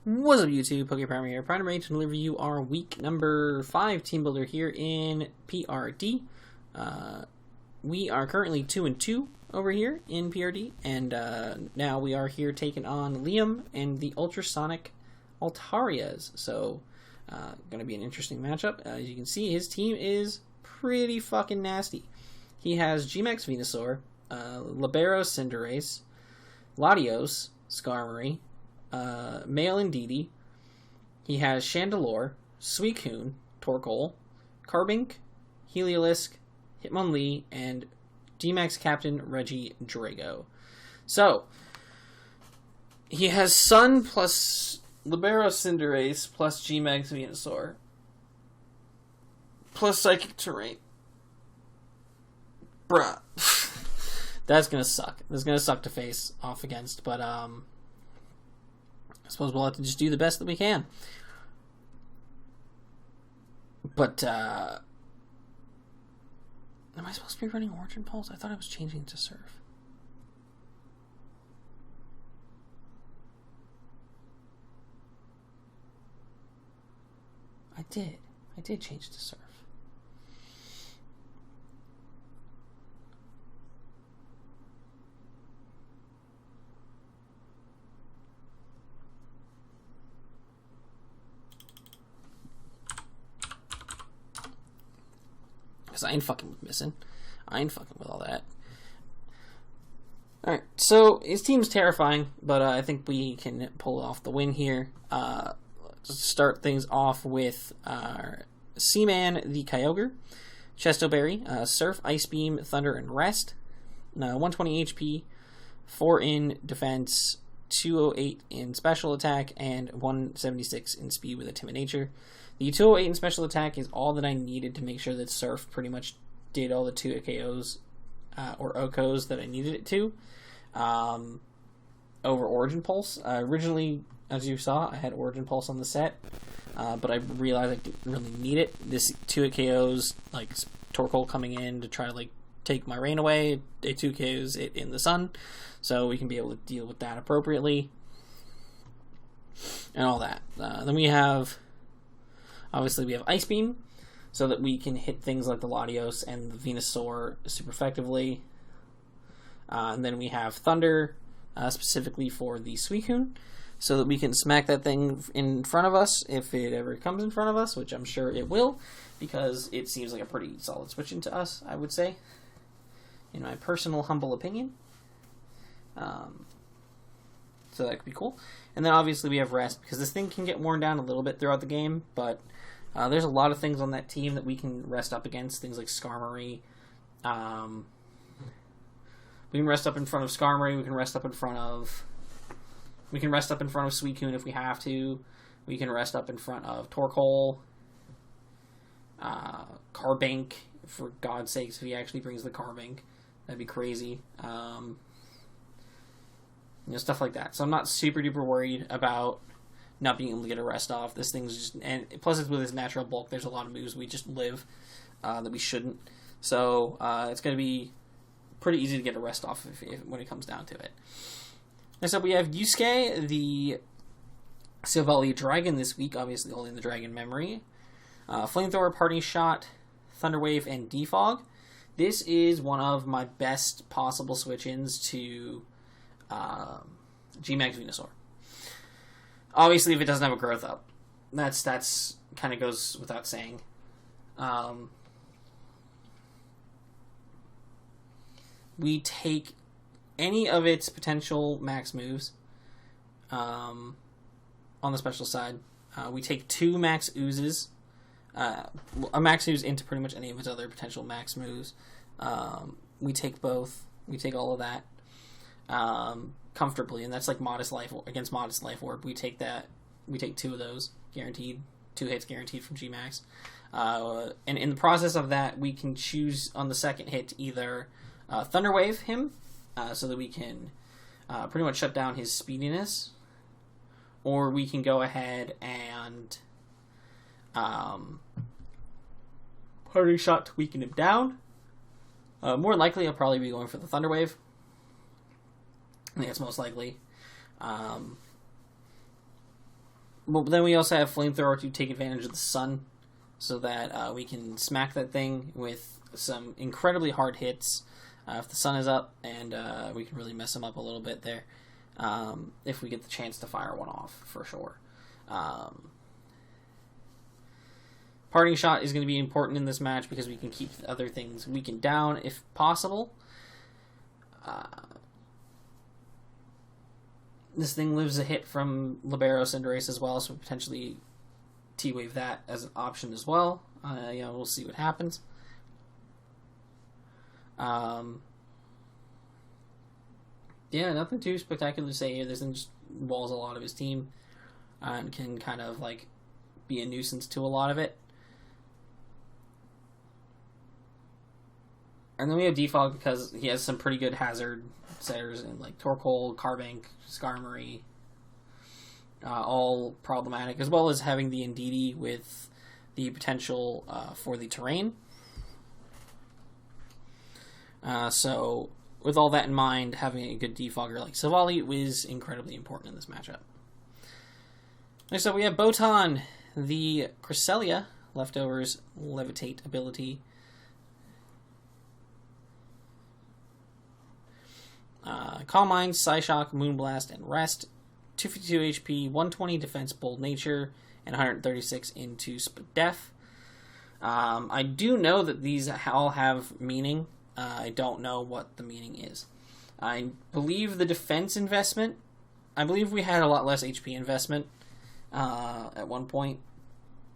What's up, YouTube? PokePrimer here. Proud to deliver you our week number 5 team builder here in PRD. We are currently 2-2 over here in PRD, and now we are here taking on Liam and the Ultrasonic Altarias. So, going to be an interesting matchup. As you can see, his team is pretty fucking nasty. He has G-Max Venusaur, Libero Cinderace, Latios, Skarmory, Male Indeedee. He has Chandelure, Suicune, Torkoal, Carbink, Heliolisk, Hitmonlee, and D-Max Captain Reggie Drago. So, he has Sun plus Libero Cinderace plus G-Max Venusaur plus Psychic Terrain. Bruh. That's gonna suck. That's gonna suck to face off against, but I suppose we'll have to just do the best that we can. But, am I supposed to be running Origin Pulse? I thought I was changing to Surf. I did. I did change to Surf. Because I ain't fucking with missing. I ain't fucking with all that. Alright, so his team's terrifying, but I think we can pull off the win here. Let's start things off with Seaman the Kyogre, Chestoberry, Surf, Ice Beam, Thunder, and Rest. 120 HP, 4 in defense, 208 in special attack, and 176 in speed with a timid nature. The 208 in special attack is all that I needed to make sure that Surf pretty much did all the 2 KOs or OKOs that I needed it to over Origin Pulse. Originally, as you saw, I had Origin Pulse on the set, but I realized I didn't really need it. This 2 KOs, like Torkoal coming in to try to like take my rain away, it 2 KOs it in the sun, so we can be able to deal with that appropriately and all that. Then we have... Obviously, we have Ice Beam, so that we can hit things like the Latios and the Venusaur super effectively. And then we have Thunder, specifically for the Suicune, so that we can smack that thing in front of us if it ever comes in front of us, which I'm sure it will, because it seems like a pretty solid switch into us, I would say, in my personal humble opinion. So that could be cool. And then obviously we have Rest, because this thing can get worn down a little bit throughout the game, but there's a lot of things on that team that we can rest up against, things like Skarmory. We can rest up in front of Skarmory, we can rest up in front of Suicune if we have to. We can rest up in front of Torkoal. Carbink, for God's sakes, if he actually brings the Carbink. That'd be crazy. Stuff like that. So I'm not super duper worried about not being able to get a rest off. This thing's just, and plus it's with its natural bulk, there's a lot of moves we just live that we shouldn't. So it's going to be pretty easy to get a rest off when it comes down to it. Next up we have Yusuke, the Silvally Dragon this week, obviously holding the Dragon memory. Flamethrower, Parting Shot, Thunder Wave, and Defog. This is one of my best possible switch-ins to G-Max Venusaur. Obviously, if it doesn't have a growth up, that's kind of goes without saying. We take any of its potential max moves on the special side. We take 2 max oozes, a max ooze into pretty much any of its other potential max moves. We take both. We take all of that. Comfortably, and that's like Modest Life against Modest Life Orb. We take that. We take 2 of those guaranteed, 2 hits guaranteed from G-Max. And in the process of that, we can choose on the second hit to either Thunder Wave him, so that we can pretty much shut down his speediness, or we can go ahead and Parting Shot to weaken him down. More likely, I'll probably be going for the Thunder Wave. I think that's most likely. But then we also have Flamethrower to take advantage of the sun, so that we can smack that thing with some incredibly hard hits if the sun is up, and we can really mess them up a little bit there if we get the chance to fire one off, for sure. Parting Shot is going to be important in this match because we can keep other things weakened down if possible. This thing lives a hit from Libero Cinderace as well, so potentially T-Wave that as an option as well. We'll see what happens. Yeah, nothing too spectacular to say here. This thing just walls a lot of his team and can kind of like be a nuisance to a lot of it. And then we have Defog because he has some pretty good hazard setters in like Torkoal, Carbank, Skarmory, all problematic, as well as having the Indeedee with the potential for the terrain. So with all that in mind, having a good defogger like Savali is incredibly important in this matchup. Next up, we have Botan, the Cresselia, Leftovers Levitate ability. Calm Mind, Psyshock, Moonblast, and Rest. 252 HP, 120 defense, Bold Nature, and 136 into Spadef. I do know that these all have meaning. I don't know what the meaning is. I believe the defense investment, I believe we had a lot less HP investment at one point.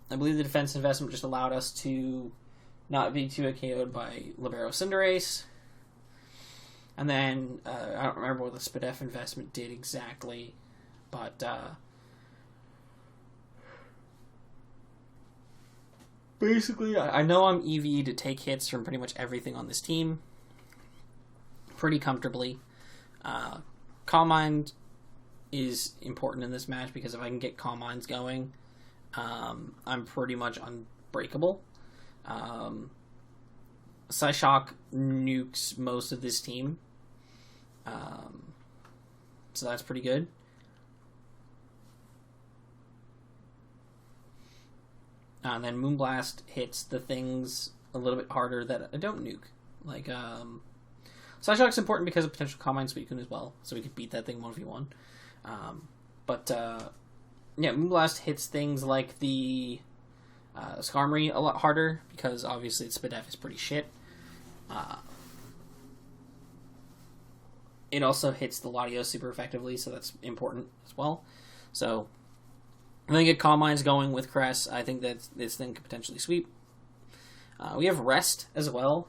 I believe the defense investment just allowed us to not be too KO'd by Libero Cinderace. And then, I don't remember what the Spadef investment did exactly, but basically, I know I'm EV to take hits from pretty much everything on this team pretty comfortably. Calm Mind is important in this match because if I can get Calm Minds going, I'm pretty much unbreakable. Psyshock nukes most of this team, so that's pretty good. And then Moonblast hits the things a little bit harder that I don't nuke. Like, Psyshock's important because of potential Calm Mind Suicune as well, so we could beat that thing 1v1. Yeah, Moonblast hits things like the Skarmory a lot harder because obviously its Spadef is pretty shit. It also hits the Latios super effectively, so that's important as well. So, I think get Calm Minds going with Cress. I think that this thing could potentially sweep. We have Rest as well,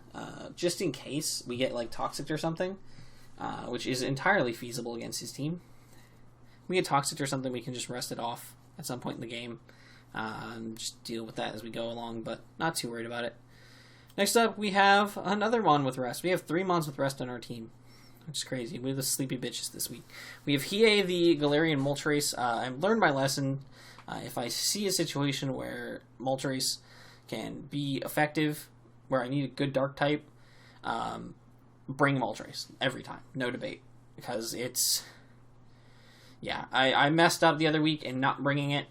just in case we get like Toxic or something, which is entirely feasible against his team. If we get Toxic or something, we can just rest it off at some point in the game. Just deal with that as we go along, but not too worried about it. Next up, we have another one with Rest. We have 3 mons with Rest on our team, which is crazy. We have the sleepy bitches this week. We have Hiei, the Galarian Moltres. I've learned my lesson. If I see a situation where Moltres can be effective, where I need a good Dark type, bring Moltres every time. No debate. Because it's... Yeah, I messed up the other week in not bringing it.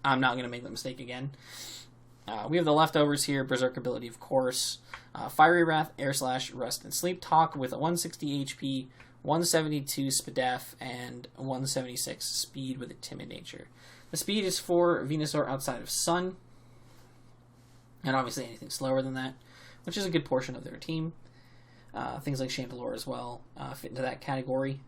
I'm not going to make the mistake again. We have the leftovers here. Berserk ability, of course. Fiery Wrath, Air Slash, Rest, and Sleep Talk with a 160 HP, 172 Spadef, and 176 speed with a Timid Nature. The speed is for Venusaur outside of Sun, and obviously anything slower than that, which is a good portion of their team. Things like Chandelure as well fit into that category.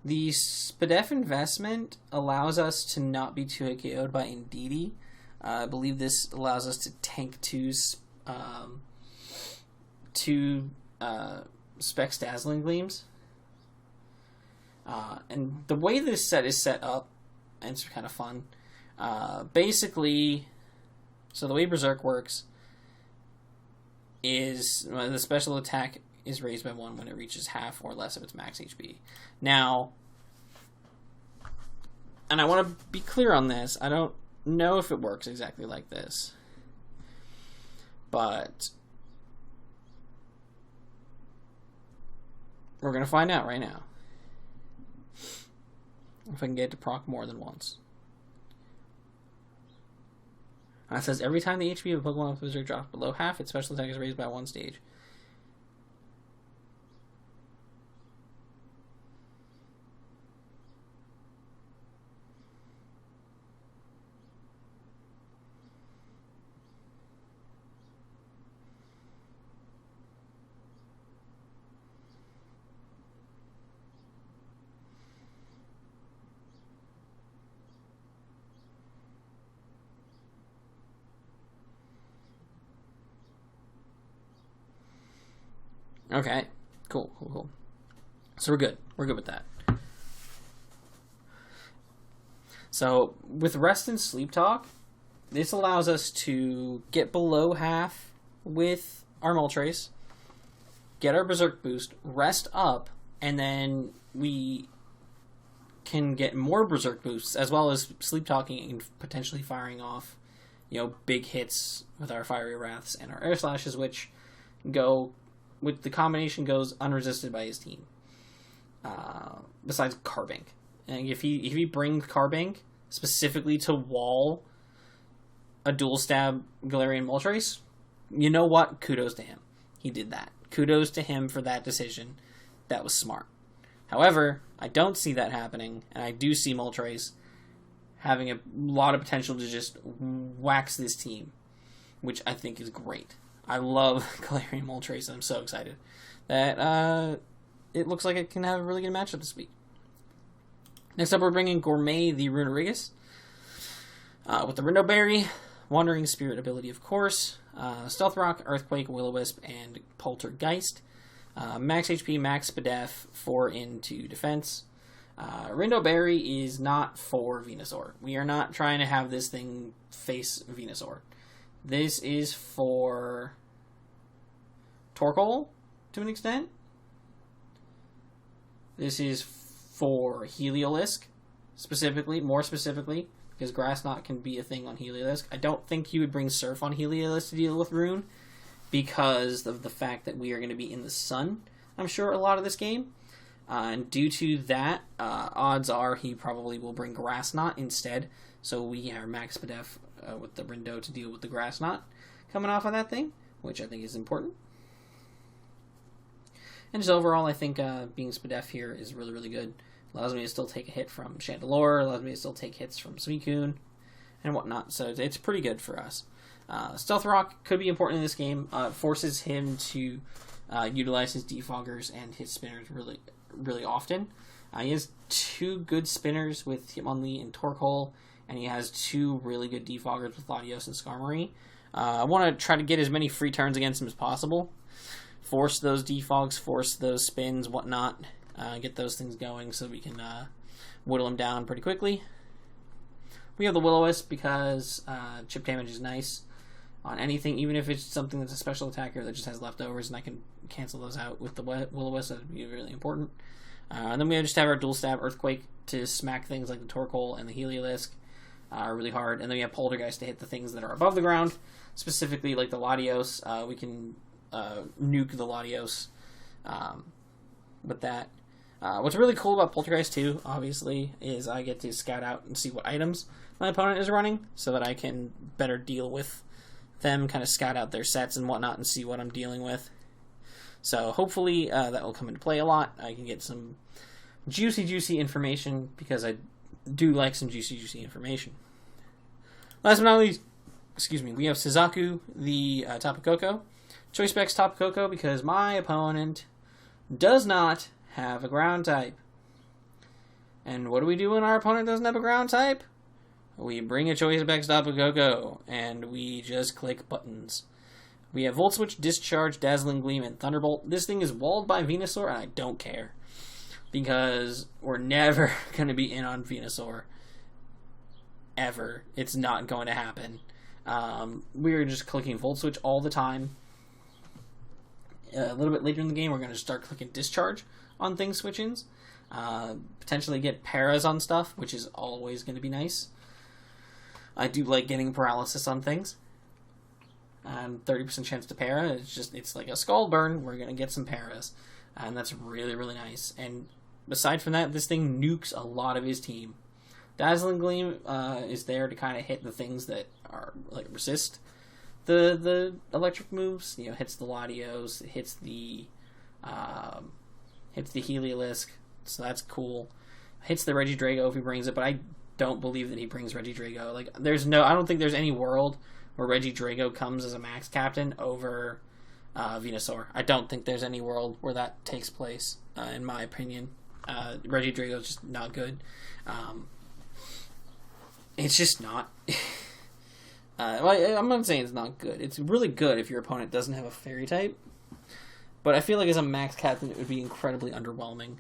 The Spadef investment allows us to not be too KO'd by Indeedee. I believe this allows us to tank two Specs Dazzling Gleams. And the way this set is set up, and it's kind of fun, basically, so the way Berserk works is the special attack is raised by 1 when it reaches half or less of its max HP. Now, and I want to be clear on this, I don't know if it works exactly like this, but we're going to find out right now. If I can get it to proc more than once. It says every time the HP of a Pokemon with Berserk drops below half, its special attack is raised by 1 stage. Okay, cool. So we're good. We're good with that. So with Rest and Sleep Talk, this allows us to get below half with our Moltres, get our Berserk boost, rest up, and then we can get more Berserk boosts, as well as Sleep Talking and potentially firing off, big hits with our Fiery Wraths and our Air Slashes, which go... with the combination goes unresisted by his team. Besides Carbink. And if he brings Carbink specifically to wall a dual stab Galarian Moltres, you know what? Kudos to him. He did that. Kudos to him for that decision. That was smart. However, I don't see that happening, and I do see Moltres having a lot of potential to just wax this team, which I think is great. I love Galarian Moltres, and I'm so excited that it looks like it can have a really good matchup this week. Next up, we're bringing Gourmet the Runerigus with the Rindo Berry, Wandering Spirit ability, of course, Stealth Rock, Earthquake, Will-O-Wisp, and Poltergeist. Max HP, max Spadef, 4 into defense. Rindo Berry is not for Venusaur. We are not trying to have this thing face Venusaur. This is for Torkoal, to an extent. This is for Heliolisk, more specifically, because Grass Knot can be a thing on Heliolisk. I don't think you would bring Surf on Heliolisk to deal with Rune, because of the fact that we are going to be in the sun, I'm sure, a lot of this game. And due to that, odds are he probably will bring Grass Knot instead. So we are max Spadef with the Rindo to deal with the Grass Knot coming off of that thing, which I think is important. And just overall, I think being Spadef here is really, really good. Allows me to still take a hit from Chandelure, allows me to still take hits from Suicune, and whatnot. So it's pretty good for us. Stealth Rock could be important in this game. Forces him to utilize his Defoggers and his Spinners really, really often. He has 2 good Spinners with Hitmonlee and Torkoal, and he has 2 really good Defoggers with Latios and Skarmory. I want to try to get as many free turns against him as possible. Force those Defogs, force those spins, whatnot. Get those things going so we can whittle him down pretty quickly. We have the Will-O-Wisp because chip damage is nice on anything, even if it's something that's a special attacker that just has leftovers, and I can cancel those out with the Will-O-Wisp. That would be really important. And then we just have our dual stab Earthquake to smack things like the Torkoal and the Heliolisk really hard. And then we have Poltergeist to hit the things that are above the ground, specifically like the Latios. We can nuke the Latios with that. What's really cool about Poltergeist too, obviously, is I get to scout out and see what items my opponent is running, so that I can better deal with them, kind of scout out their sets and whatnot and see what I'm dealing with. So hopefully that will come into play a lot. I can get some juicy information, because I do like some juicy information. Last but not least, we have Suzaku, the Tapu Koko. Choice specs Tapu Koko because my opponent does not have a ground type. And what do we do when our opponent doesn't have a ground type? We bring a Choice specs Tapu Koko, and we just click buttons. We have Volt Switch, Discharge, Dazzling Gleam, and Thunderbolt. This thing is walled by Venusaur, and I don't care, because we're never going to be in on Venusaur. Ever. It's not going to happen. We're just clicking Volt Switch all the time. A little bit later in the game, we're going to start clicking Discharge on things switch-ins. Potentially get Paras on stuff, which is always going to be nice. I do like getting paralysis on things. 30% chance to para. It's like a Skull Burn. We're going to get some Paras. And that's really, really nice. And aside from that, this thing nukes a lot of his team. Dazzling Gleam is there to kind of hit the things that are like resist the electric moves. You know, hits the Latios, hits the Heliolisk, so that's cool. Hits the Regidrago if he brings it, but I don't believe that he brings Regidrago. Like, I don't think there's any world where Regidrago comes as a max captain over Venusaur. I don't think there's any world where that takes place, in my opinion. Regidrago is just not good. It's just not. I'm not saying it's not good. It's really good if your opponent doesn't have a fairy type. But I feel like as a max captain, it would be incredibly underwhelming.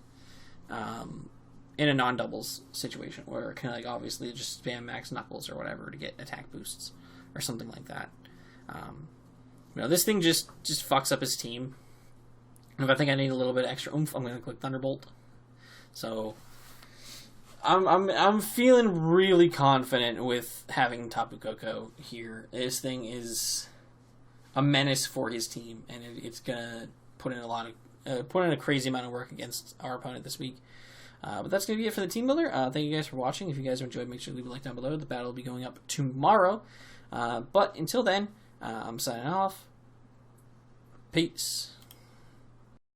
In a non-doubles situation, where it can, like, obviously just spam max Knuckles or whatever to get attack boosts or something like that. This thing just fucks up his team. And if I think I need a little bit extra oomph, I'm going to click Thunderbolt. So I'm feeling really confident with having Tapu Koko here. This thing is a menace for his team, and it's gonna put in a crazy amount of work against our opponent this week. But that's going to be it for the Team Builder. Thank you guys for watching. If you guys enjoyed, make sure to leave a like down below. The battle will be going up tomorrow. But until then, I'm signing off. Peace.